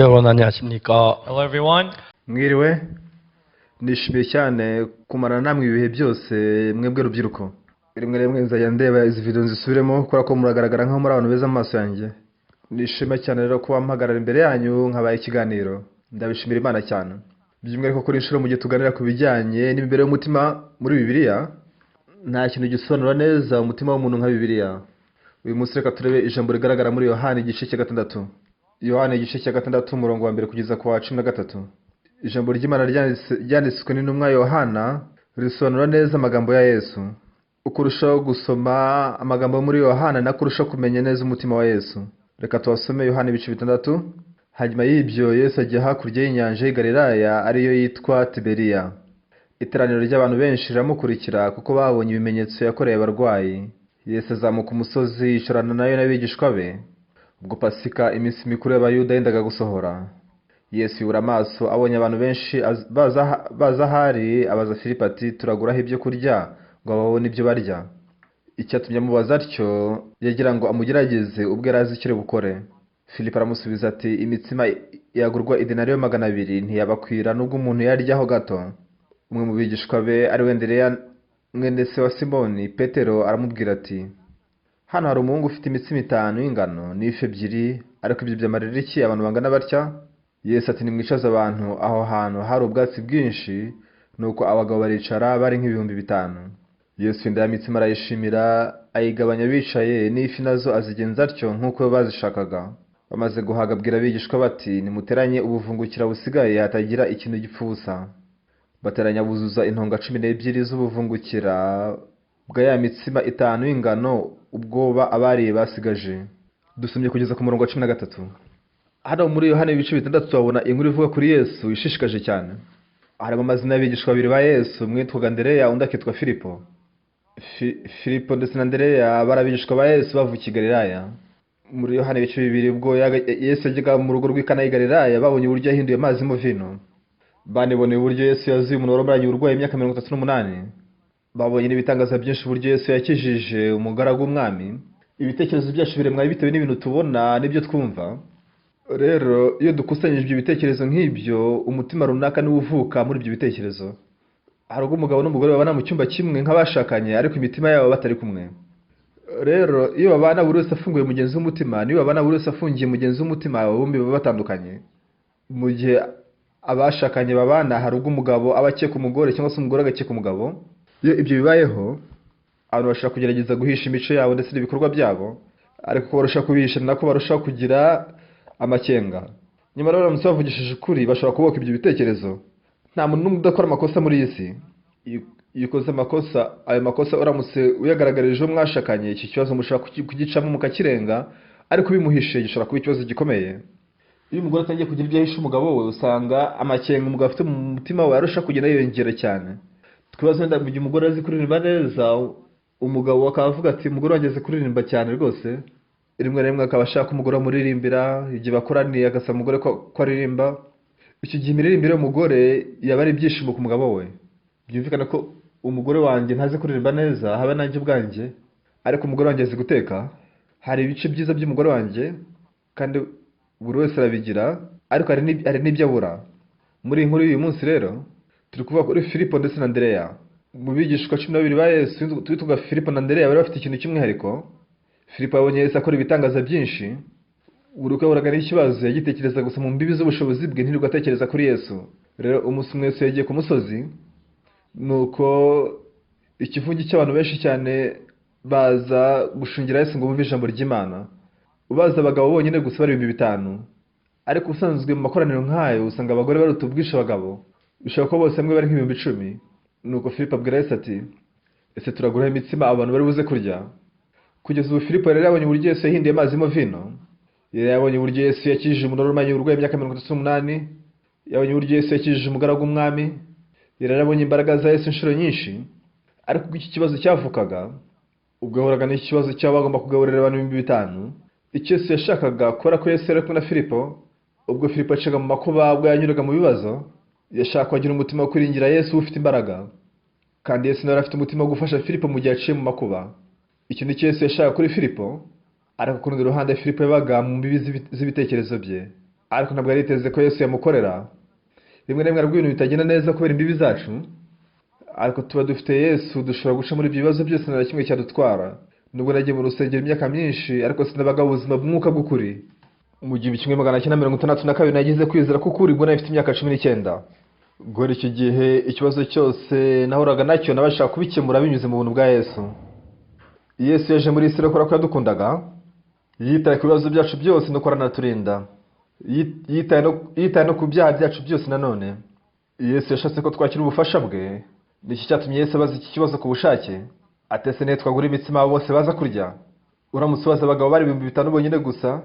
여러분 안녕하십니까? Hello everyone. mwiriwe nishimiye cyane kumarana namwe ibihe byose mwebwe rubyiruko. rimwe rimwe nzajya ndeba izi video nzisubiremo kubera ko muragaragara nkaho muri abantu beza mu maso yanjye. Nishimiye cyane rero kuba mpagarara imbere yanyu nkabaye ikiganiro. Ndabishimira Imana cyane by'umwihariko kuri inshuro mu gihe tuganira ku bijyanye n'imibereho y'umutima muri Bibiliya. Nta kintu gisobanura neza umutima w'umuntu nka Bibiliya. Uyu munsi reka turebe ijambo rigaragara muri Yohana igice cya 6. Yohana igice cya 6 umurongo wa 1 kugeza ku wa 13. Ijambo ry'Imana ryanditswe n'intumwa Yohana risobanura neza amagambo ya Yesu. Uko urushaho gusoma amagambo muri Yohana nako urushaho kumenya neza umutima wa Yesu. Reka tubasome Yohana ibice 6. Hanyuma y'ibyo Yesu ajya hakurya y'inyanja y'i Galilaya ariyo yitwa Tiberiya. Iteraniro ry'abantu benshi riramukurikira kuko babonye ibimenyetso yakoreye abarwayi. Yesu azamuka umusozi yicarana nayo n'abigishwa be. Ubwo Pasika iminsi mikuru y'Abayuda yendaga gusohora. Yesu yubura amaso abonye abantu benshi baza ahari abaza Filipo ati turaguraho ibyo kurya ngo babone ibyo barya. Icyatumye amubaza atyo yagira ngo amugerageze ubwo yari azi icyo bukore. Filipo aramusubiza ati imitsima yagurwa idenariyo 200 ntiyabakwira nubwo umuntu yaryaho gato. Umwe mu bigishwa be ari we Andereya mwene se wa Simoni Petero aramubwira ati hano hari umuhungu ufite imitsima 5 y'ingano n'ifi 2 ariko ibyo byamarira iki abantu bangana batya? Yesu ati nimwicaze abantu aho hantu hari ubwatsi bwinshi nuko abagabo baricara bari nk'ibihumbi 5. Yesu inda y'imitsima arayishimira ayigabanya bicaye n'ifi nazo azigenza atyo nk'uko bazishakaga. Bamaze guhaga abwira abigishwa bati nimuteranye ubuvungukira busigaye hatagira ikintu gipfusa. Bateranya buzuza intonga 12 z'ubuvungukira bwa ya mitsima 5 y'ingano ubwoba abariye basigaje. Dusomye kugeza ku murongo wa 13. Hano muri Yohana ibice 6 tubona inkuru ivuga kuri Yesu ishishikaje cyane. Harimo amazina y'abigishwa babiri ba Yesu, umwe yitwa Andereya undi akitwa Filipo. Filipo ndetse na Andereya barabigishwa ba Yesu bavukiye Galilaya. Muri Yohana ibice 2 ubwo Yesu yajyaga mu rugo rw'Ikana y'i Galilaya babonye uburyo yahinduye amazi mu vino. Baniboneye uburyo Yesu yazuye umuntu waromanye urwaye imyaka 38. Babonye n'ibitangaza byinshi uburyo Yesu yakijije umugaragu w'umwami. Ibitekerezo byacu biremwa bitewe n'ibintu tubona n'ibyo twumva. Rero iyo dukusanyije ibyo bitekerezo nk'ibyo umutima runaka niwo uvuka muri ibyo bitekerezo. Hari ubwo umugabo n'umugore babana mu cyumba kimwe nk'abashakanye ariko imitima yabo batari kumwe. Rero iyo babana buri wese afunguye mugenzi w'umutima niyo babana buri wese afungiye mugenzi w'umutima bombi baba batandukanye. Mu gihe abashakanye babana hari ubwo umugabo aba akeka umugore cyangwa se umugore agakeka umugabo. Iyo ibyo bibayeho abantu bashaka kugerageza guhisha imico yabo ndetse n'ibikorwa byabo ariko ko barusha kubihisha nako barusha kugira amakenga. Nyuma rero baramutse bavugishije ukuri bashobora kuboka ibyo bitekerezo. Nta muntu n'umwe udakora amakosa muri iyi si. Iyo ukoze amakosa ayo makosa uramutse uyagaragarije mwashakanye iki kibazo mushaka kugicamo mukakirenga ariko bimuhishe gishobora kuba ikibazo gikomeye. Iyo umugore atangiye kugira ibyo ahisha umugabo we usanga amakenga umugabo afite mu mutima we arusha kugenda yiyongera cyane. Twibaza wenda mu gihe umugore azi kuririmba neza umugabo akavuga ati umugore wageze kuririmba cyane rwose. Rimwe rimwe akaba ashaka umugore amuririmbira igihe bakoraniye agasaba umugore ko aririmba. Icyo gihe imiririmbire y'umugore yaba ari ibyishimo ku mugabo we. Byumvikana ko umugore wanjye ntazi kuririmba neza habe nanjye ubwanjye ariko umugore wanjye azi guteka. Hari ibice byiza by'umugore wanjye kandi buri wese arabigira ariko hari n'ibyo abura. Muri inkuru y'uyu munsi rero turi kuvuga kuri Filipo ndetse na Andereya. Mu bigishwa 12 ba Yesu twitwa Filipo na Andereya bari bafite ikintu cy'umwihariko. Filipo yabonye Yesu akora ibitangaza byinshi. Buri uko yahoraga n'ikibazo yagitekereza gusa mu mbibi z'ubushobozi bwe ntirirwa atekereza kuri Yesu. Rero umunsi umwe Yesu yagiye ku musozi nuko ikivungi cy'abantu benshi cyane baza gushungira Yesu ngo bumve ijambo ry'Imana. Ubaza abagabo bonyine gusa bari 500. Ariko usanzwe mu makoraniro nk'ayo usanga abagore baruta ubwisha abagabo. Bishobora ko bose hamwe bari nk'ibihumbi 10. Nuko Filipo abwira Yesu ati ese turagura imitsima abantu bari buze kurya? Kugeza ubu Filipo yari yabonye uburyo Yesu yahinduye amazi mu vino. Yari yabonye uburyo Yesu yakijije umuntu waromanye urwaye imyaka 38. Yabonye uburyo Yesu yakijije umugaragu w'umwami. Yari yabonye imbaraga za Yesu inshuro nyinshi. Ariko ubwo iki kibazo cyavukaga ubwo yahoraga n'ikibazo cy'abo bagomba kugaburira abantu 5,000. Icyo Yesu yashakaga kora ko Yesu yari kumwe na Filipo. Ubwo Filipo acaga mu makuba ubwo yanyuraga mu bibazo yashaka kugira umutima wo kwiringira Yesu ufite imbaraga. Kandi Yesu nawe afite umutima wo gufasha Filipo mu gihe aciye mu makuba. Icyo ni cyo Yesu yashaka kuri Filipo ariko ku rundi ruhande Filipo yabaga mu mbibi z'ibitekerezo bye. ariko ntabwo yari yiteze ko Yesu yamukorera. Rimwe na rimwe arabwo ibintu bitagenda neza kubera imbibi zacu, ariko tuba dufite Yesu dushobora guca muri ibyo bibazo byose nta kimwe cyadutwara. Nubwo nagiye mu rusengero imyaka myinshi, ariko sinabaga ubuzima bw'umwuka bw'ukuri. Mu 1962 nagize kwizera k'ukuri ubwo nafite imyaka 19. Guhera icyo gihe ikibazo cyose nahoraga nacyo nabashaka kubikemura binyuze mu buntu bwa Yesu. Yesu yaje muri isi kubera ko yadukundaga, yitaye ku bibazo byacu byose no kuranaturinda, yitaye no ku byaha byacu byose. Nanone Yesu yashatse ko twakira ubufasha bwe. Niki cyatumye Yesu abaza iki kibazo ku bushake, atese ne twagura imitsima bose baza kurya. Uramusubaza abagabo bari 5,000 bonyine gusa,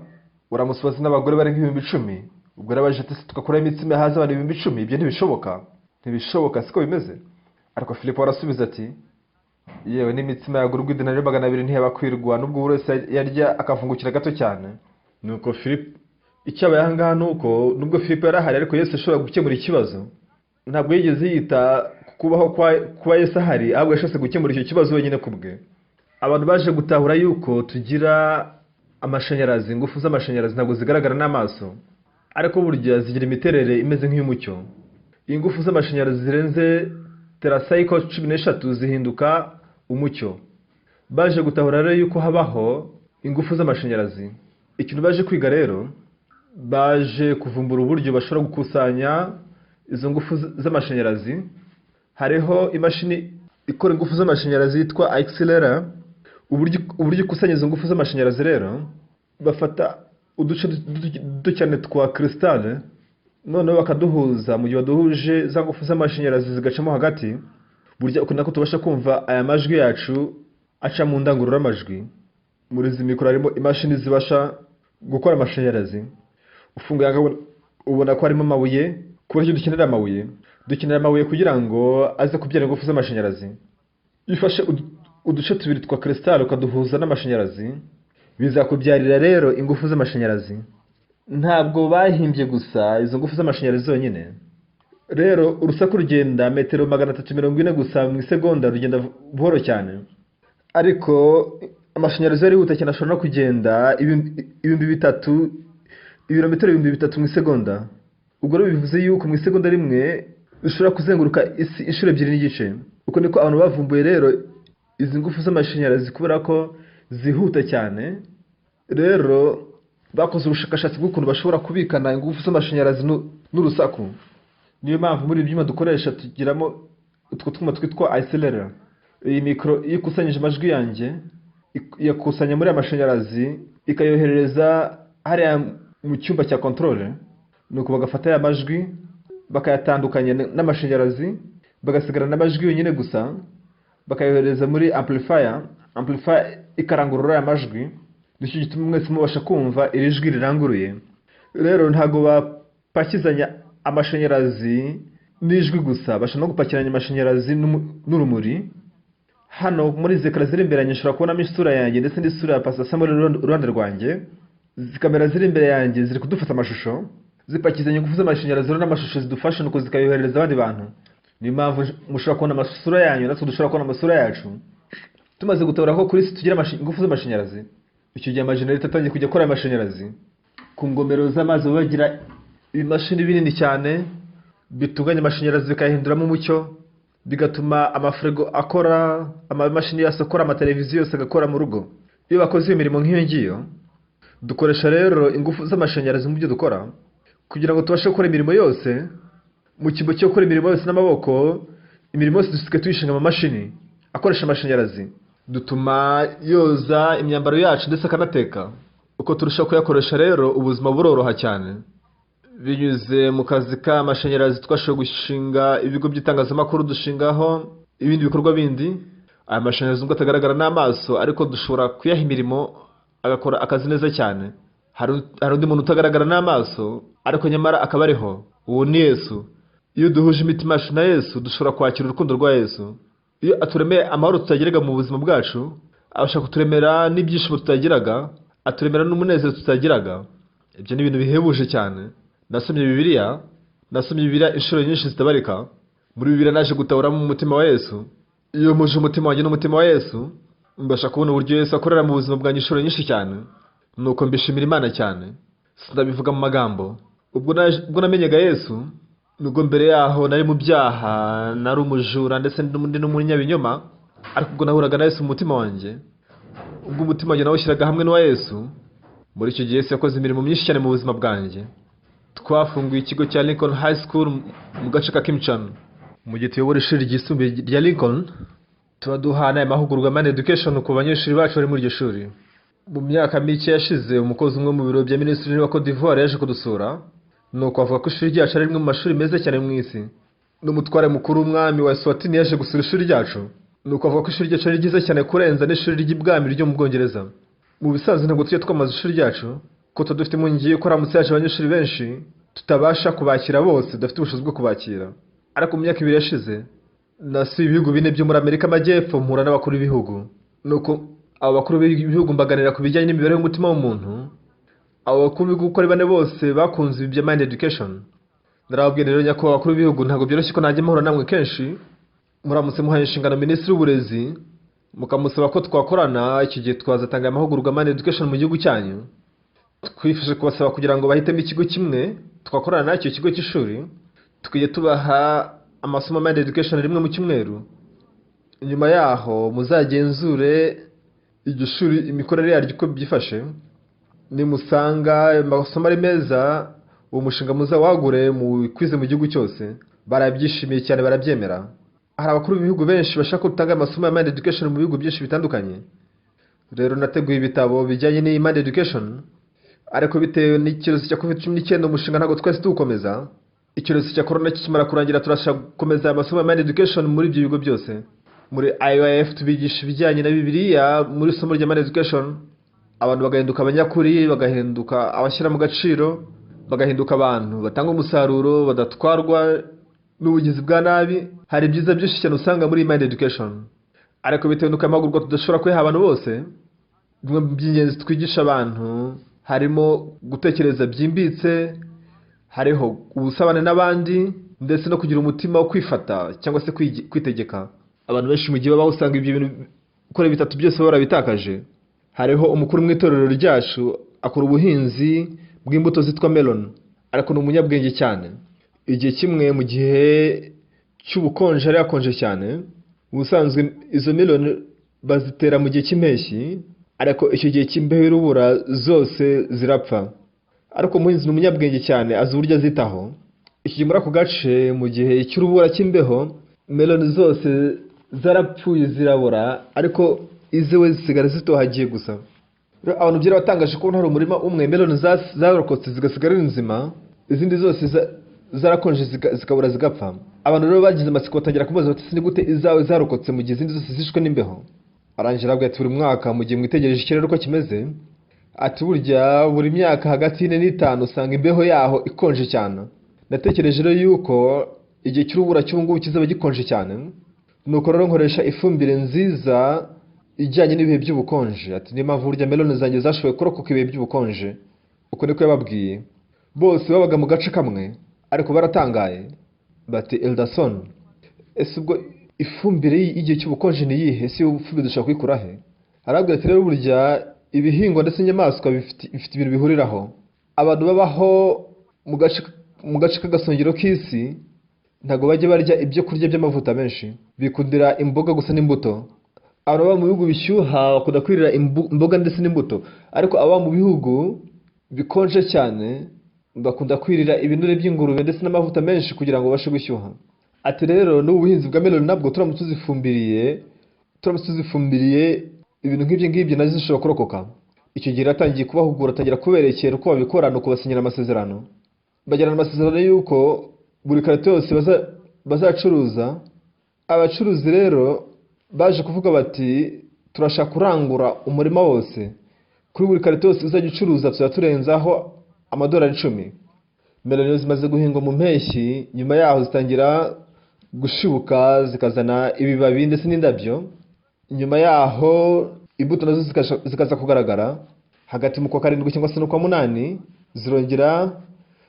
uramusubaza n'abagore bari 10,000. Ubwo rabaje atese tukakura imitsima haza abantu 10,000. Ibyo ntibishoboka siko bimeze. Ariko Filipo arasubiza ati, yewe n'imitsima yagurwa idinari 200 ntiyabakwirwa, nubwo buri wese yarya akavungukira gato cyane. Nuko Filipo icyabaye ahangaha nuko nubwo Filipo yari ahari, ariko Yesu ashobora gukemura ikibazo. Ntabwo yigeze yita kubaho kwa Yesu ahari, ahubwo yashatse gukemura icyo kibazo wenyine kubwe. Abantu baje gutahura yuko tugira amashanyarazi, ingufu z'amashanyarazi ntabwo zigaragara n'amaso, ariko burya zigira imiterere imeze nk'iy'umucyo. Ingufu z'amashanyarazi zirenze terasayiko 13 zihinduka umucyo. Baje gutahura rero yuko habaho ingufu z'amashanyarazi. Ikintu baje kwiga rero, baje kuvumbura uburyo bashobora gukusanya izo ngufu z'amashanyarazi. Hariho imashini ikora ingufu z'amashanyarazi yitwa accelerator. Uburyo ikusanya izo ngufu z'amashanyarazi rero, bafata uduce ducyane twa crystal, noneho bakaduhuza. Mu gihe baduhuje za ngufu z'amashanyarazi zigacamo hagati, burya uko nako tubasha kumva aya majwi yacu aca mu ndangururamajwi. Muri izi mikoro harimo imashini zibasha gukora amashanyarazi. Ufunguye ubona ko harimo amabuye, ku buryo dukenera amabuye kugira ngo aze kubyara ingufu z'amashanyarazi. Bifashe uduce tubiri twa crystal ukaduhuza n'amashanyarazi, bizakubyarira rero ingufu z'amashanyarazi. Ntabwo bahimbye gusa izo ngufu z'amashanyarazi zonyine. Rero urusaku rugenda metero 340 gusa mu isegonda, rugenda buhoro cyane. Ariko amashanyarazi yari yihuta cyane, ashobora no kugenda ibirometero 3,000 mu isegonda. Ubwo rero bivuze yuko mu isegonda rimwe ushobora kuzenguruka isi inshuro 2.5. Uko niko abantu bavumbuye rero izi ngufu z'amashanyarazi, kubera ko zihuta cyane. Rero bakoze ubushakashatsi bw'ukuntu bashobora kubikana ingufu z'amashanyarazi n'urusaku. Niyo mpamvu muri ibyuma dukoresha tugiramo utwo twuma twitwa accelerator. Iyi mikoro ikusanyije amajwi yanjye, yakusanya muri amashanyarazi, ikayoherereza hariya mu cyumba cya control. Nuko bagafata ya majwi bakayatandukanya n'amashanyarazi, bagasigara n'amajwi yonyine gusa, bakayohereza muri amplifier ikarangurura ya majwi. Nicyo gituma mwese mubasha kumva iri jwi riranguruye. Rero ntago bapakizanya amashanyarazi n'ijwi gusa, basha no gupakiranya amashanyarazi n'urumuri. Hano muri izi kamera ziri imbere yanjye nshobora kubonamo isura yanjye ndetse n'isura ya Pastor Samuel uruhande rwanjye. Izi kamera ziri imbere yanjye ziri kudufata amashusho, zipakizanya ingufu z'amashanyarazi n'amashusho zidufasha nuko zikayohereza abandi bantu. Niyo mpamvu mushobora kubona amasura yanyu, natwe dushobora kubona amasura yacu. Tumaze gutabara ko kuri isi tugira ingufu z'amashanyarazi, icyo gihe amajenereta atangiye kujya akora amashanyarazi. Ku ngomero z'amazi bagira ibimashini binini cyane bitunganya amashanyarazi bikayahinduramo umucyo, bigatuma amafrigo akora, amamashini yose akora, amateleviziyo yose agakora mu rugo. Iyo bakoze iyo mirimo nk'iyo ngiyo, dukoresha rero ingufu z'amashanyarazi mu byo dukora kugira ngo tubashe gukora imirimo yose. Mu cyimbo cyo gukora imirimo yose n'amaboko, imirimo yose dusike tuyishinga mu mashini akoresha amashanyarazi. Dutuma yoza imyambaro yacu ndetse akanateka. Uko turushaho kuyakoresha rero, ubuzima buroroha cyane. Binyuze mu kazi k'amashanyarazi twashoboye gushinga ibigo by'itangazamakuru, dushingaho ibindi bikorwa bindi. Aya mashanyarazi nubwo atagaragara n'amaso, ariko dushobora kuyaha imirimo agakora akazi neza cyane. Hari undi muntu utagaragara n'amaso, ariko nyamara akaba ariho. Uwo ni Yesu. Iyo duhuje imitima yacu na Yesu, dushobora kwakira urukundo rwa Yesu. Iyo aturemeye amahoro tutagiraga mu buzima bwacu, abasha kuturemera n'ibyishimo tutagiraga, aturemera n'umunezero tutagiraga. Ibyo ni ibintu bihebuje cyane. Nasomye Bibiliya inshuro nyinshi zitabarika. Muri Bibiliya naje gutahuramo umutima wa Yesu. Iyo muje umutima wanjye n'umutima wa Yesu, mbasha kubona uburyo Yesu akorera mu buzima bwanjye inshuro nyinshi cyane. Nuko mbishimira Imana cyane. Sinabivuga mu magambo, ubwo namenyaga Yesu, nubwo mbere yaho nari mu byaha, nari umujura ndetse ndi n'umunyabinyoma, ariko ubwo nahuraga na Yesu mu mutima wanjye, ubwo umutima wanjye nawushyiraga hamwe n'uwa Yesu, muri icyo gihe Yesu yakoze imirimo myinshi cyane mu buzima bwanjye. Twafunguye ikigo cya Lincoln High School mu gace ka Kimcham. Mu gihe tuyobora ishuri ryisumbuye rya Lincoln, tuba duhana amahugurwa Man Education ku banyeshuri bacu bari muri iryo shuri. Mu myaka mike yashize, umukozi umwe mu biro bya Minisitiri wa Cote d'Ivoire yaje kudusura, nuko avuga ko ishuri ryacu ari rimwe mu mashuri meza cyane mu isi. N'umutware mukuru w'umwami wa Eswatini yaje gusura ishuri ryacu, nuko avuga ko ishuri ryacu ari ryiza cyane kurenza n'ishuri ry'ibwami ryo mu Bwongereza. Mu bisanzwe ntabwo tujya twamaza ishuri ryacu, ko tuba dufite impungenge yuko haramutse haje abanyeshuri benshi tutabasha kubakira bose, dufite ubushobozi bwo kubakira. Ariko mu myaka 2 yashize, nasuye ibihugu 4 byo muri Amerika Amajyepfo, mpura n'abakuru b'ibihugu. Nuko abo bakuru b'ibihugu mbaganira ku bijyanye n'imibereho y'umutima w'umuntu. Abo bakuru b'ibihugu uko ari 4 bose bakunze ibya Mind Education. Narababwiye rero nyakubahwa abakuru b'ibihugu, ntabwo byoroshye ko najya mpura namwe kenshi, muramutse muhaye inshingano Minisitiri w'Uburezi, mukamusaba ko twakorana, iki gihe twazatanga amahugurwa Mind Education mu gihugu cyanyu. Twifuje kubasaba kugira ngo bahitemo ikigo kimwe twakorana nacyo, ikigo cy'ishuri, tukijye tubaha amasomo Mind Education rimwe mu cyumweru. Nyuma yaho muzagenzure iryo shuri imikorere yaryo uko byifashe, nimusanga amasomo ari meza, uwo mushinga muzawagure mu kwize mu gihugu cyose. Barabyishimiye cyane, barabyemera. Hari abakuru b'ibihugu benshi bashaka gutanga amasomo ya Mind Education mu bihugu byinshi bitandukanye. Rero nateguye ibitabo bijyanye n'iyi Mind Education, ariko bitewe n'icyorezo cya COVID-19 umushinga ntabwo twese tuwukomeza. Icyorezo cya corona kikimara kurangira, turashaka gukomeza amasomo ya Mind Education muri ibyo bigo byose. Muri IYF tubigisha ibijyanye na Bibiliya muri somo rya Mind Education. Abantu bagahinduka abanyakuri, bagahinduka abashyira mu gaciro, bagahinduka abantu batanga umusaruro, badatwarwa n'ubugizi bwa nabi. Hari byiza byinshi cyane usanga muri Mind Education, ariko bitewe n'uko amahugurwa tudashobora kwiha abantu bose, bimwe by'ingenzi twigisha abantu harimo gutekereza byimbitse, hariho ubusabane n'abandi, ndetse no kugira umutima wo kwifata cyangwa se kwitegeka. Abantu benshi mu gihe baba usanga ibyo bintu ukora bitatu byose barabitakaje. Hariho umukuru mu itorero ryacu akora ubuhinzi bw'imbuto zitwa melon, ariko ni umunyabwenge cyane. Igihe kimwe mu gihe cy'ubukonje, ari akonje cyane, ubusanzwe izo melon bazitera mu gihe cy'impeshyi, ariko icyo gihe cy'imbeho y'urubura zose zirapfa. Ariko umuhinzi ni umunyabwenge cyane, azi uburyo azitaho. Iki gihe muri ako gace mu gihe cy'urubura cy'imbeho, melon zose zarapfuye zirabora, ariko iziwe zisigara zitohagiye gusa. Abantu byari batangaje ko hari umurima umwe melon zarokotse zigasigara ari nzima, izindi zose zarakonje zikabura zigapfa. Abantu rero bagize amatsiko batangira kubaza bati, ni gute izawe zarokotse mu gihe izindi zose zishwe n'imbeho? Arangira abwira ati, buri mwaka mu gihe mwitegereje ikirere uko kimeze, ati burya buri myaka hagati y'4 n'5 usanga imbeho yaho ikonje cyane. Natekereje rero yuko igihe cy'urubura cy'ubungubu kizaba gikonje cyane, nuko rero nkoresha ifumbire nziza ijyanye n'ibihe by'ubukonje. Ati niyo mpamvu burya melon zanjye zashoboye kurokoka ibihe by'ubukonje. Uko niko yababwiye. Bose babaga mu gace kamwe, ariko baratangaye bati, Elderson, ese ubwo ifumbire y'igihe cy'ubukonje ni iyihe? Si ifumbire dushaka kuyikura he? Arabwira ati rero burya ibihingwa ndetse n'inyamaswa bifite ibintu bihuriraho. Abantu babaho mu gace k'agasongero k'isi ntabwo bajya barya ibyo kurya by'amavuta menshi, bikundira imboga gusa n'imbuto. Abantu baba mu bihugu bishyuha bakunda kwirira imboga ndetse n'imbuto, ariko aba mu bihugu bikonje cyane bakunda kwirira ibinure by'ingurube ndetse n'amavuta menshi kugira ngo babashe gushyuha. Ati rero n'ubuhinzi bwa melon nabwo turamutse tuzifumbiriye ibintu nk'ibyo nazo zishobora kurokoka. Icyo gihe atangiye kubahugura, atangira kuberekera uko babikora, no kubasinyira amasezerano. Bagirana amasezerano y'uko buri karito yose bazacuruza. Abacuruzi rero baje kuvuga bati, turashaka kurangura umurima wose, kuri buri karito yose uzajya ucuruza tuzajya turenzaho $10. Melon zimaze guhingwa mu mpeshyi, nyuma yaho zitangira gushibuka zikazana ibibabi ndetse n'indabyo. Nyuma yaho imbuto nazo zikaza kugaragara. Hagati mu kwa 7 cyangwa se no kwa 8 zirongera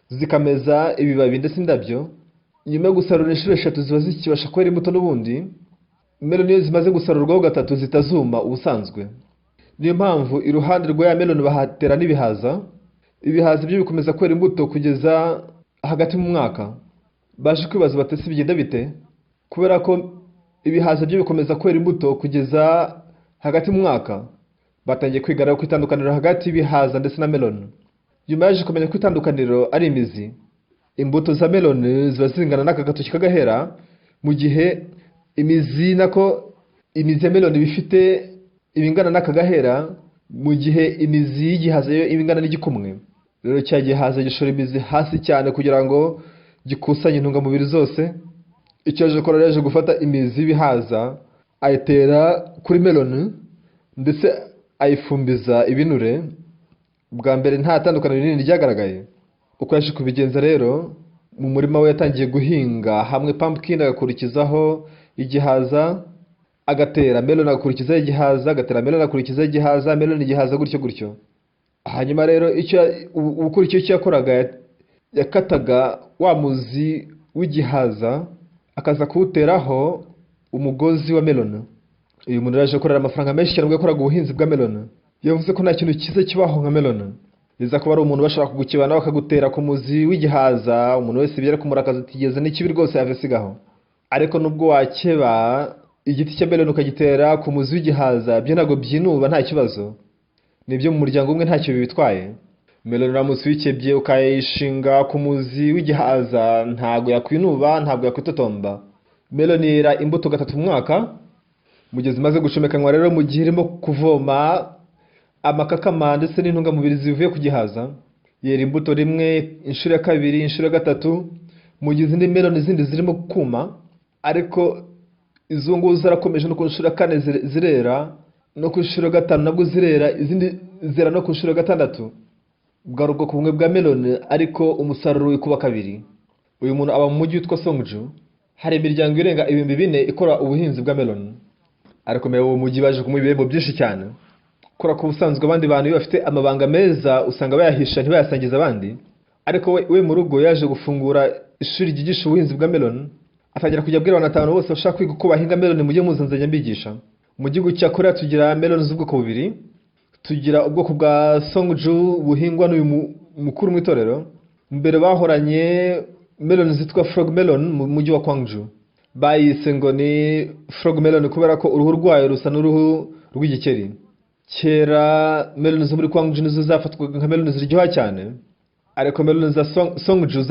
zikameza ibibabi ndetse n'indabyo. Nyuma yo gusarura inshuro 3 ziba zikibasha kwera imbuto n'ubundi. Melon iyo zimaze gusarurwaho 3 zitazuma ubusanzwe. Niyo mpamvu iruhande rwa ya melon bahatera n'ibihaza. ibihaza byo bikomeza kwera imbuto kugeza hagati mu mwaka. Baje kwibaza bati ese bigenda bite? Kubera ko ibihaza byo bikomeza kwera imbuto kugeza hagati mu mwaka, batangiye kwigana ku itandukaniro hagati y'ibihaza ndetse na melon. Nyuma yaje kumenya ko itandukaniro ari imizi. Imbuto za melon ziba zingana n'aka gatoki k'agahera, mu gihe imizi ya melon bifite ibingana n'aka gahera, mu gihe imizi y'igihaza yo ibingana n'igikumwe. Rero cya gihaza gishora imizi hasi cyane kugira ngo gikusanye intungamubiri zose. Icyo yaje gukora yaje gufata imizi y'ibihaza ayitera kuri melon ndetse ayifumbiza ibinure. Bwa mbere nta tandukaniro rinini ryagaragaye. Uko yaje kubigenza rero, mu murima we yatangiye guhinga hamwe pumpkin, agakurikizaho igihaza, agatera melon, agakurikizaho igihaza, agatera melon, agakurikizaho igihaza, melon, igihaza, gutyo gutyo. Hanyuma rero icyo yakoraga, yakataga wa muzi w'igihaza akaza kuwuteraho umugozi wa melon. Uyu muntu yaje gukorera amafaranga menshi cyane ubwo yakoraga ubuhinzi bwa melon. Yavuze ko nta kintu cyiza kibaho nka melon. Biza kuba ari umuntu bashaka kugukibana bakagutera ku muzi w'igihaza, umuntu wese byari kumurakaza utigeze n'ikibi rwose yavesigaho. Ariko nubwo wakeba igiti cya melon ukagitera ku muzi w'igihaza, byo ntabwo byinuba, nta kibazo. Nibyo mu muryango umwe ntacyo bibitwaye. Melon uramutse wikebye ukayishinga ku muzi w'igihaza, ntabwo yakwinuba, ntabwo yakwitotomba. Melon yera imbuto gatatu mu mwaka. Mugezi maze gucomekanwa rero mu gihe irimo kuvoma amakakama ndetse n'intungamubiri zivuye ku gihaza, yera imbuto rimwe, inshuro ya kabiri, inshuro ya gatatu, mu gihe izindi melon zindi zirimo kuma. Ariko izo nguzo zarakomeje no ku nshuro ya kane zirera, no ku nshuro ya gatanu nabwo zirera, izindi zera no ku nshuro ya gatandatu. Bwari ubwoko bumwe bwa melon, ariko umusaruro wikuba kabiri. Uyu muntu aba mu mujyi witwa Songju. Hari imiryango irenga 4,000 ikora ubuhinzi bwa melon. Ariko muri uwo mujyi baje kumuha ibihembo byinshi cyane. Kora ku busanzwe abandi bantu iyo bafite amabanga meza usanga bayahisha ntibayasangiza abandi. Ariko we mu rugo yaje gufungura ishuri ryigisha ubuhinzi bwa melon. Atangira kujya abwira abantu 5 bose bashaka kwiga uko bahinga melon mujye muzanzanya mbigisha. Mu gihugu cya Korea tugira melon z'ubwoko bubiri. Tugira ubwoko bwa Songju buhingwa n'uyu mukuru mu itorero. Mbere bahoranye melon zitwa frog melon mu mujyi wa Gwangju. Bayise ngo ni frog melon kubera ko uruhu rwayo rusa n'uruhu rw'igikeri. Kera melon zo muri Gwangju nizo zafatwaga nka melon ziryoha cyane. Ariko melon za Songju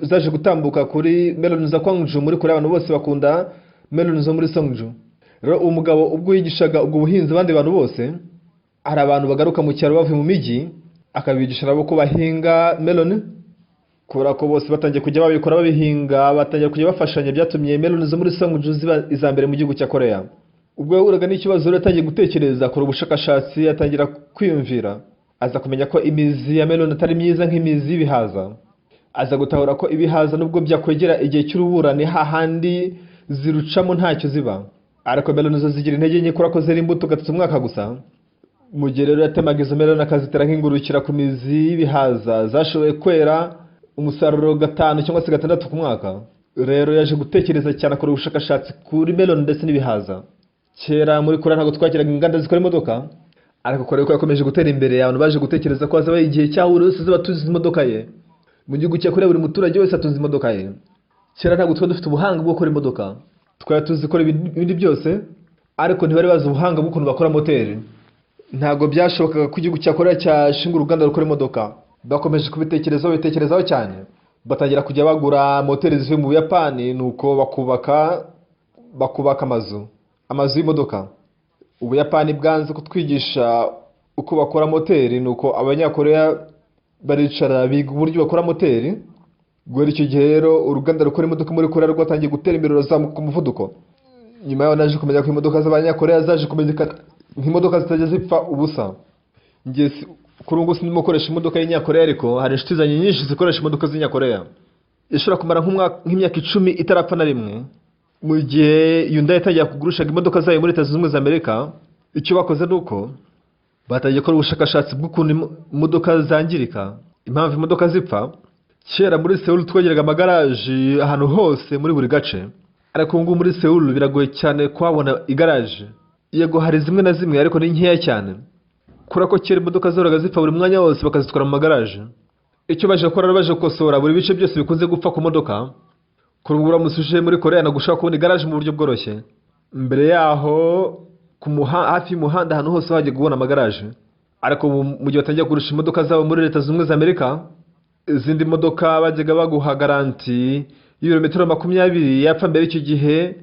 zaje gutambuka kuri melon za Gwangju. Muri Korea abantu bose bakunda melon zo muri Songju. Rero umugabo ubwo yigishaga ubwo buhinzi abandi bantu bose, hari abantu bagaruka mu cyaro bavuye mu mijyi akabigisha nabo ko bahinga melon. Kubera ko bose batangiye kujya babikora babihinga, batangiye kujya bafashanya, byatumye melon zo muri Songju ziba izambere mu gihugu cya Korea. Ubwo yahuraga n'ikibazo rero yatangiye gutekereza, akora ubushakashatsi, atangira kwiyumvira, aza kumenya ko imizi ya melon atari myiza nk'imizi y'ibihaza. Aza gutahura ko ibihaza nubwo byakwegera igihe cy'urubura ni hahandi zirucamo ntacyo ziba. Ariko melon zo zigira intege nke kubera ko zera imbuto gatatu mwaka gusa. Mu gihe rero yatemaga izo melon akazitera nk'ingurukira ku mizi y'ibihaza, zashoboye kwera umusaruro 5 cyangwa se 6 ku mwaka. Rero yaje gutekereza cyane, akora ubushakashatsi kuri melon ndetse n'ibihaza. Kera muri Korea ntabwo twakiraga inganda zikora imodoka, ariko Korea ko yakomeje gutera imbere, abantu baje gutekereza ko hazabaye igihe cyaho buri wese azaba tuzi imodoka ye. Mu gihugu cya Korea buri muturage wese atunze imodoka ye. Kera ntabwo twari dufite ubuhanga bwo gukora imodoka, twari tuzi gukora ibindi byose, ariko ntibari bazi ubuhanga bw'ukuntu bakora moteri. Ntabwo byashobokaga ko igihugu cya Korea cyashinga uruganda rukora imodoka. Bakomeje kubitekerezaho cyane, batangira kujya bagura moteri zivuye mu Buyapani, nuko bakubaka amazu y'imodoka. Ubuyapani bwanze kutwigisha uko bakora moteri, nuko abanyakorea baricara biga uburyo bakora moteri. Guhera icyo gihe rero uruganda rukora imodoka muri Korea rwatangiye gutera imbere, rurazamuka ku muvuduko. Nyuma yaho naje kumenya ko imodoka z'abanyakorea zaje kumenyekana nk'imodoka zitajya zipfa ubusa. Njye kuri ubu ndimo gukoresha imodoka y'inyakorea, ariko hari inshuti zanjye nyinshi zikoresha imodoka z'inyakorea. Ishobora kumara nk'imyaka 10 itarapfa na rimwe. Mu gihe Hyundai yatangiye kugurishaga imodoka zayo muri Leta Zunze Ubumwe za Amerika, icyo bakoze nuko batangiye gukora ubushakashatsi bw'ukuntu imodoka zangirika, impamvu imodoka zipfa. Kera muri Seoul twagiraga amagaraje ahantu hose muri buri gace, ariko ubu muri Seoul biragoye cyane kuhabona igaraje. Yego hari zimwe na zimwe, ariko ni nkeya cyane. kubera ko kera imodoka zahoraga zipfa buri mwanya wose bakazitwara mu magaraje. Icyo baje gukora baje gukosora buri bice byose bikunze gupfa ku modoka. Kuri ubu uramutse uje muri Korea no gushaka kubona igaraje mu buryo bworoshye. Mbere yaho hafi y'umuhanda ahantu hose wajya kubona amagaraje, ariko mu gihe batangiye kurusha imodoka zabo muri Leta Zunze Ubumwe za Amerika, izindi modoka bajyaga baguha garanti y'ibirometero 20 yapfa mbere y'icyo gihe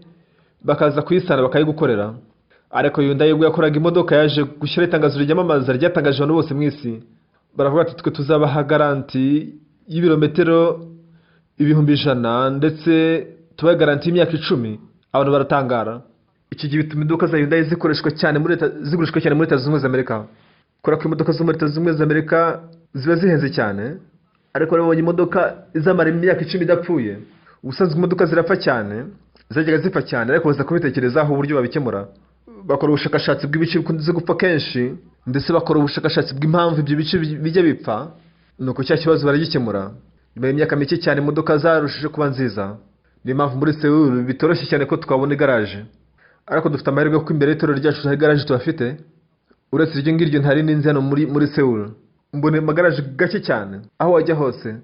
bakaza kuyisana bakayigukorera. Ariko Hyundai ubwo yakoraga imodoka yaje gushyira itangazo ryamamaza ryatangaje abantu bose mu isi, baravuga ati twe tuzabaha garanti y'ibirometero 100,000 ndetse tubahe garanti y'imyaka 10. Abantu baratangara. Iki gihe bituma imodoka za Hyundai zigurishwa cyane muri Leta Zunze Ubumwe za Amerika. Kubera ko imodoka zo muri Leta Zunze Ubumwe za Amerika ziba zihenze cyane, ariko babonye imodoka izamara imyaka 10 idapfuye. Ubusanzwe imodoka zirapfa cyane, zajyaga zipfa cyane, ariko baza kubitekerezaho uburyo babikemura. Bakora ubushakashatsi bw'ibice bikunze gupfa kenshi, ndetse bakora ubushakashatsi bw'impamvu ibyo bice bijya bipfa, nuko cya kibazo baragikemura. Nyuma y'imyaka mike cyane imodoka zarushije kuba nziza. Niyo mpamvu muri Seoul bitoroshye cyane ko twabona igaraje, ariko dufite amahirwe ko imbere y'itoro ryacu hari igaraje tuhafite. Uretse iryo ngiryo ntari n'inzi hano muri Seoul. Mbona amagaraje gake cyane aho wajya hose.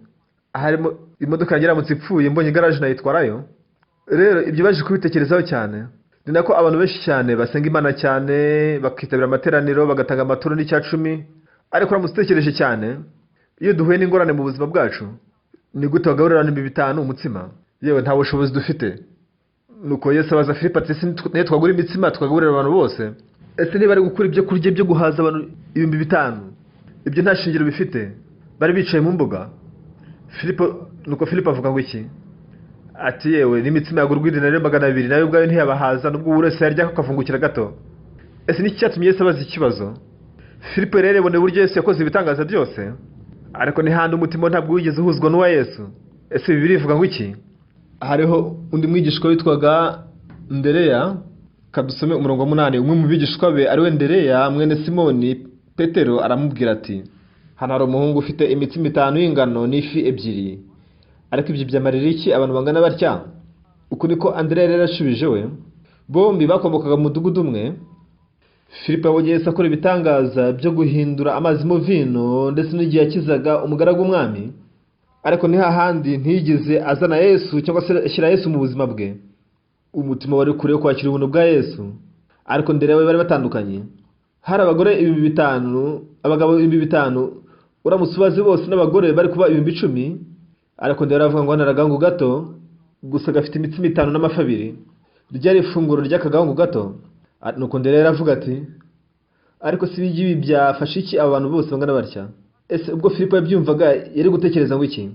Harimo imodoka yagiramutse ipfuye mbonye igaraje nayitwarayo. Rero ibyo baje kubitekerezaho cyane. Ni nako abantu benshi cyane basenga Imana cyane, bakitabira amateraniro, bagatanga amaturo n'icya 10. Ariko uramutse utekereje cyane, iyo duhuye n'ingorane mu buzima bwacu, ni gute bagaburira 5 umutsima? Yewe nta bushobozi dufite. Nuko Yesu abaza Filipo ati ese niyo twagura imitsima tukagaburira abantu bose? Ese niba ari gukura ibyo kurya byo guhaza abantu 5,000, ibyo nta shingiro bifite? Bari bicaye mu mbuga. Nuko Filipo avuga ngo iki? Ati yewe n'imitsima yagurwa 200 nayo ubwayo ntiyabahaza, nubwo buri wese yarya akavungukira gato. Ese niki cyatumye Yesu abaza ikibazo? Filipo rero yabonye uburyo Yesu yakoze ibitangaza byose, ariko ni handi umutima ntabwo wigeze uhuzwa n'uwa Yesu. Ese Bibiliya ivuga ngo iki? Hariho undi mwigishwa witwaga Ndereya, kadusome umurongo 8. Umwe mu bigishwa be ariwe Ndereya mwene Simoni Petero aramubwira ati, hano hari umuhungu ufite imitsima 5 y'ingano n'ifi 2, ariko ibyo byamarira iki abantu bangana batya? Uko niko Andreya rero ashubije we. Bombi bakomokaga mu mudugudu umwe. Filipo abonye Yesu akora ibitangaza byo guhindura amazi mu vino, ndetse n'igihe yakizaga umugaragu w'umwami, ariko ni hahandi ntiyigeze azana Yesu cyangwa se ashyira Yesu mu buzima bwe. Umutima wari kure yo kwakira ubuntu bwa Yesu, ariko Ndereya we bari batandukanye. Hari abagore 5,000, abagabo 5,000, uramutse ubaze bose n'abagore bari kuba 10,000, ariko Ndereya aravuga ngo hano aragangu gato gusa gafite imitsima 5 n'amafi 2. Ryari ifunguro ry'akagangu gato. Nuko Ndereya aravuga ati, ariko si ibi byafashe iki abantu bose bangana batya? Ese ubwo Filipo yabyumvaga yari gutekereza ngo iki?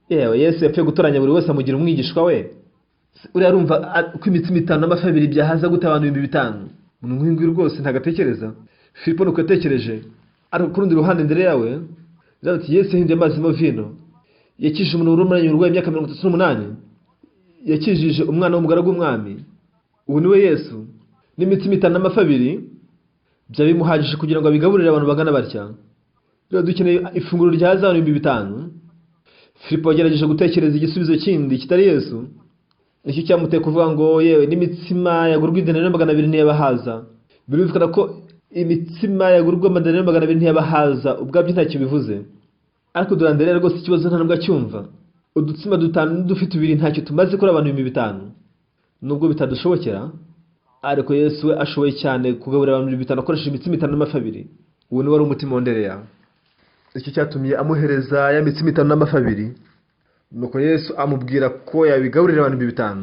Yewe Yesu yapfuye gutoranya buri wese amugira umwigishwa we. Uri arumva ko imitsima 5 n'amafi 2 byahaza gute abantu 5,000? Umuntu nk'ingwi rwose ntagatekereza. Filipo nuko yatekereje. Ariko ku rundi ruhande Ndereya we yavuze ati Yesu yahinduye amazi mu vino, yakijije umuntu urumuranye urwaye imyaka 38, yakijije umwana w'umugaragu w'umwami. Ubu niwe Yesu. N'imitsima 5 n'amafi 2 byari bimuhagije kugira ngo abigaburire abantu bagana batya. Rero dukeneye ifunguro ryahaza abantu 5,000. Filipo yagerageje gutekereza igisubizo kindi kitari Yesu. Nicyo cyamuteye kuvuga ngo yewe n'imitsima yagurwa 200 ntiyabahaza. Birumvikana ko imitsima yagurwa 200 ntiyabahaza ubwabyo ntacyo bivuze. Ariko durande rero rwose ikibazo nta nubwo acyumva. Udutsima 5 dufite 2 ntacyo tumaze kuri abantu 5,000. Nubwo bitadushobokera, ariko Yesu we ashoboye cyane kugaburira abantu 5,000 akoresheje imitsima 5 n'amafi 2. Uwo ni wari umutima wa Ndereya. Icyo cyatumye amuhereza ya mitsima 5 n'amafi 2. Nuko Yesu amubwira ko yabigaburira abantu 5,000.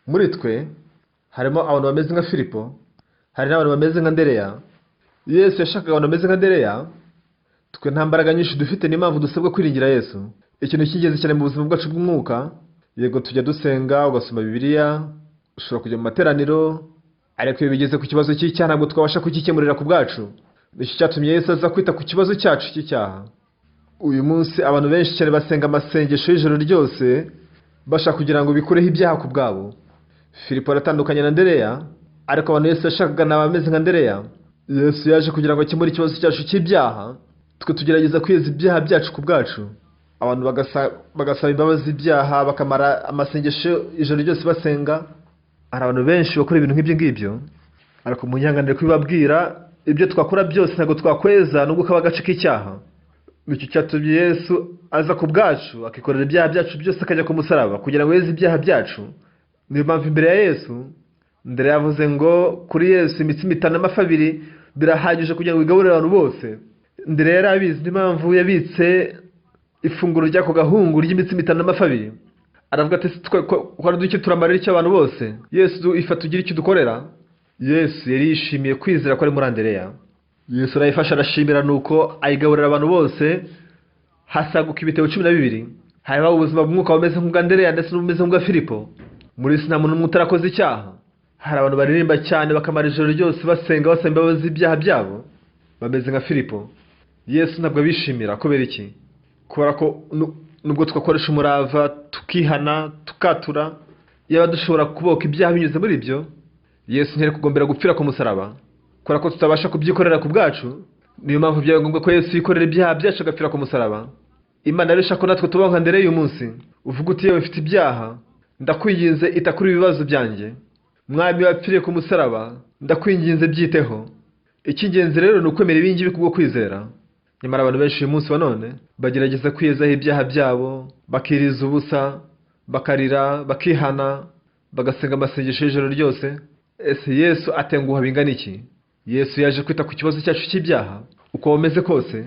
Muri twe harimo abantu bameze nka Filipo, hari n'abantu bameze nka Ndereya. Yesu yashakaga abantu bameze nka Ndereya. Twe nta mbaraga nyinshi dufite, ni impamvu dusabwa kwiringira Yesu. Ikintu cy'ingenzi cyane mu buzima bwacu bw'umwuka, yego tujya dusenga, ugasoma Bibiliya, ushobora kujya mu materaniro, ariko iyo bigeze ku kibazo cy'icyaha ntabwo twabasha kugikemurira ku bwacu. Nicyo cyatumye Yesu aza kwita ku kibazo cyacu cy'icyaha. Uyu munsi abantu benshi cyane basenga amasengesho y'ijoro ryose bashaka kugira ngo bikureho ibyaha ku bwabo. Filipo aratandukanye na Ndereya, ariko abantu Yesu yashakaga n'abameze nka Ndereya. Yesu yaje kugira ngo akemure ikibazo cyacu cy'ibyaha. Twe tugerageza kwiyeza ibyaha byacu ku bwacu. Abantu bagasaba imbabazi ibyaha, bakamara amasengesho ijoro ryose basenga. Hari abantu benshi bakora ibintu nk'ibyo ngibyo, ariko munyanganire kubibabwira ibyo twakora byose ntabwo twakweza nubwo kaba agace k'icyaha. Nicyo cyatumye Yesu aza ku bwacu akikorera ibyaha byacu byose akajya ku musaraba kugira ngo yeze ibyaha byacu. Niyo mpamvu imbere ya Yesu ndere yavuze ngo kuri Yesu imitsima 5 n'amafi 2 birahagije kugira ngo igaburire abantu bose. Ndere yari abizi n'impamvu yabitse ifunguro ry'ako gahungu ry'imitsima 5 n'amafi 2. Aravuga ati twari duke turamarira icyo abantu bose. Yesu ifata ugira icyo dukorera. Yesu yari yishimiye kwizera ko ari muri Andereya. Yesu arayifasha arashimira nuko ayigaburira abantu bose hasaguka ibitebo 12. Hariho ubuzima bw'umwuka bumeze nk'ubwa Andereya ndetse n'ubumeze nk'ubwa Filipo. Muri isi nta muntu n'umwe utarakoze icyaha. Hari abantu baririmba cyane bakamara ijoro ryose basenga basaba imbabazi z'ibyaha byabo bameze nka Filipo. Yesu ntabwo abishimira kubera iki? Kubera ko nubwo twakoresha umurava tukihana tukatura yaba dushobora kuboka ibyaha binyuze muri ibyo, Yesu ntiyari kugombera gupfira ku musaraba kubera ko tutabasha kubyikorera ku bwacu. Niyo mpamvu byabaye ngombwa ko Yesu yikorera ibyaha byacu agapfira ku musaraba. Imana irashaka ko natwe tubaho nka Andereya uyu munsi. Uvuga uti yewe mfite ibyaha, ndakwinginze ita kuri ibibazo byanjye. Mwami wapfiriye ku musaraba, ndakwinginze byiteho. Icy'ingenzi rero ni ukwemera ibingibi kubwo kwizera. Nyamara abantu benshi uyu munsi wa none bagerageza kwiyezaho ibyaha byabo, bakiriza ubusa, bakarira, bakihana, bagasenga amasengesho y'ijoro ryose. Ese Yesu atenguha bingana iki? Yesu yaje kwita ku kibazo cyacu cy'ibyaha. Uko wameze kose,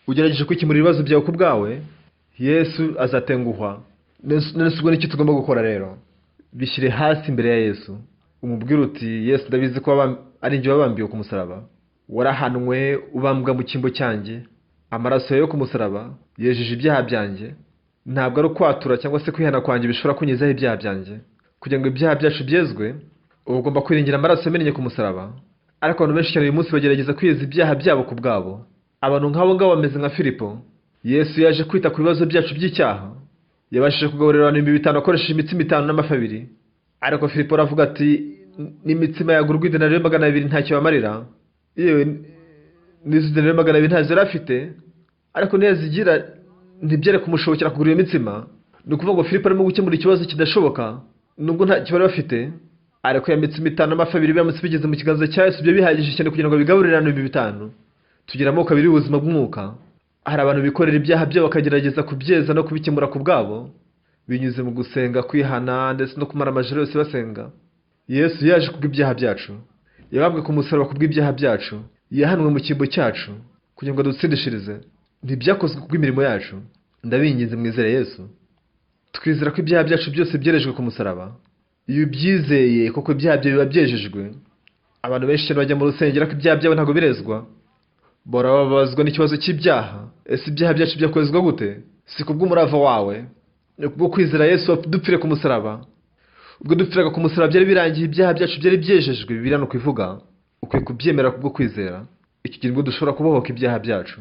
ugerageje kwikemura ibibazo byawe ku bwawe, Yesu azatenguha. None ubwo n'iki tugomba gukora rero? Bishyire hasi imbere ya Yesu. Umubwire uti Yesu ndabizi ko ari njye wabambiwe ku musaraba. Warahanwe ubambwa mu cyimbo cyanjye. Amaraso yo ku musaraba yejeje ibyaha byanjye. Ntabwo ari ukwatura cyangwa se kwihana kwanjye bishobora kunyizaho ibyaha byanjye. Kugira ngo ibyaha byacu byezwe, ugomba kwiringira amaraso yamennye ku musaraba. Ariko abantu benshi cyane uyu munsi bagerageza kwiyeza ibyaha byabo ku bwabo. Abantu nk'abo ngabo bameze nka Filipo. Yesu yaje kwita ku bibazo byacu by'icyaha. Yabashije kugaburira abantu 5,000 akoresheje imitsima 5 n'amafi 2. Ariko Filipo aravuga ati n'imitsima yagurwa idenariyo 200 ntacyo bamarira. Yewe n'izo denariyo 200 ntazo yari afite, ariko niyazigira ntibyere kumushobokera kugura iyo mitsima. Ni ukuvuga ngo Filipo arimo gukemura ikibazo kidashoboka nubwo nta kibari bafite. Ariko ya mitsima 5 n'amafi 2 biramutse bigeze mu kiganza cya Yesu byo bihagije cyane kugira ngo bigaburire abantu 5,000. Tugira amoko abiri y'ubuzima bw'umwuka. Hari abantu bikorera ibyaha byabo bakagerageza kubyeza no kubikemura ku bwabo binyuze mu gusenga, kwihana ndetse no kumara amajoro yose basenga. Yesu yaje kubw'ibyaha byacu, yabambwe ku musaraba kubw'ibyaha byacu, yahanwe mu cyimbo cyacu kugira ngo dutsindishirize. Ntibyakozwe kubw'imirimo yacu. Ndabinginze mwizere Yesu. Twizera ko ibyaha byacu byose byerejwe ku musaraba. Iyo byizeye koko ibyaha byawe biba byejejwe. Abantu benshi cyane bajya mu rusengero ko ibyaha byabo ntabwo birezwa. Barababazwa n'ikibazo cy'ibyaha. Ese ibyaha byacu byakozwe gute? Si kubw'umurava wawe, ni kubwo kwizera Yesu dupfire ku musaraba. Ubwo dupfiraga ku musaraba byari birangiye, ibyaha byacu byari byejejwe. Bibiliya no kuvuga ukwiye kubyemera kubwo kwizera. Iki gihe ngo dushobora kubohoka ibyaha byacu.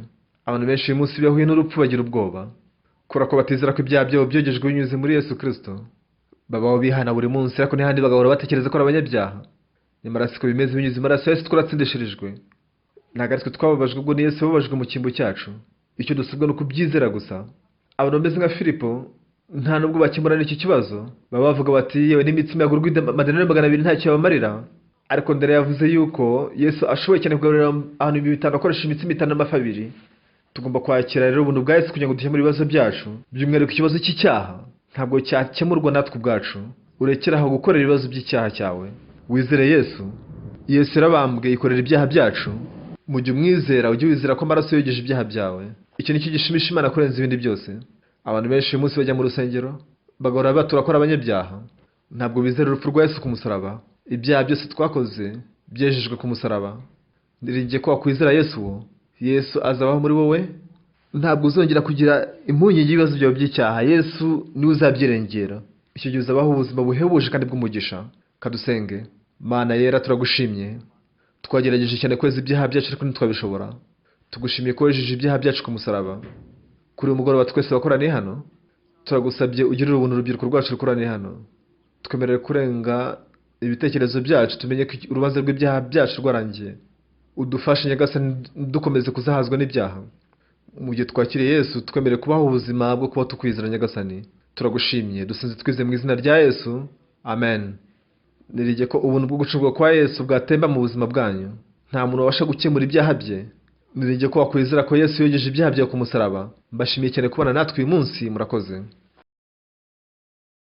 Abantu benshi uyu munsi bahuye n'urupfu bagira ubwoba kubera ko batizera ko ibyaha byabo byogejwe binyuze muri Yesu Kristo. Babaho bihana buri munsi, ariko n'ahandi bagahora batekereza ko ari abanyabyaha. Nyamara siko bimeze. Binyuze mu maraso ya Yesu twaratsindishirijwe. Ntabwo ari twe twababajwe, ubwo ni Yesu wababajwe mu cyimbo cyacu. Icyo dusabwa ni ukubyizera gusa. Abantu bameze nka Filipo nta nubwo bakemura n'iki kibazo. Baba bavuga bati yewe n'imitsima yagurwa idenariyo 200 ntacyo bamarira. Ariko ndere yavuze yuko Yesu ashoboye cyane kugaburira abantu 5,000 akoresheje imitsima 5 n'amafi 2. Tugomba kwakira rero ubuntu bwa Yesu kugira ngo dukemure ibibazo byacu, by'umwihariko ikibazo cy'icyaha. Ntabwo cyakemurwa natwe ubwacu. Urekera aho gukorera ibibazo by'icyaha cyawe. Wizere Yesu. Yesu yarabambwe yikorera ibyaha byacu. Mu gihe umwizera ujye wizera ko amaraso yogeje ibyaha byawe. Icyo nicyo gishimisha Imana kurenza ibindi byose. Abantu benshi uyu munsi bajya mu rusengero bagahora batura ko ari abanyabyaha. Ntabwo bizera urupfu rwa Yesu ku musaraba. Ibyaha byose twakoze byejejwe ku musaraba. Ndiringiye ko wakwizera Yesu wo, Yesu azabaho muri wowe. Ntabwo uzongera kugira impungenge y'ibibazo byawe by'icyaha. Yesu niwe uzabyirengera. Icyo gihe uzabaho ubuzima buhebuje kandi bw'umugisha. Kadusenge. Mana yera, turagushimye. Twagerageje cyane kweza ibyaha byacu ariko ntitwabishobora. Tugushimiye ko wejeje ibyaha byacu ku musaraba. Kuri uyu mugoroba twese bakoraniye hano, turagusabye ugirire ubuntu urubyiruko rwacu rukoraniye hano. Twemerere kurenga ibitekerezo byacu, tumenye ko urubanza rw'ibyaha byacu rwarangiye. Udufashe Nyagasani dukomeze kuzahazwa n'ibyaha. Mu gihe twakiriye Yesu, twemerere kubaho ubuzima bwo kuba tukwizera Nyagasani. Turagushimye, dusenze twize mu izina rya Yesu. Amen. Nirige ko ubuntu bwo gucungurwa kwa Yesu bwatemba mu buzima bwanyu. nta muntu wabasha gukemura ibyaha bye. Niringiye ko wakwizera ko Yesu yogeje ibyaha byawe ku musaraba. Mbashimiye cyane kubana natwe uyu munsi, murakoze.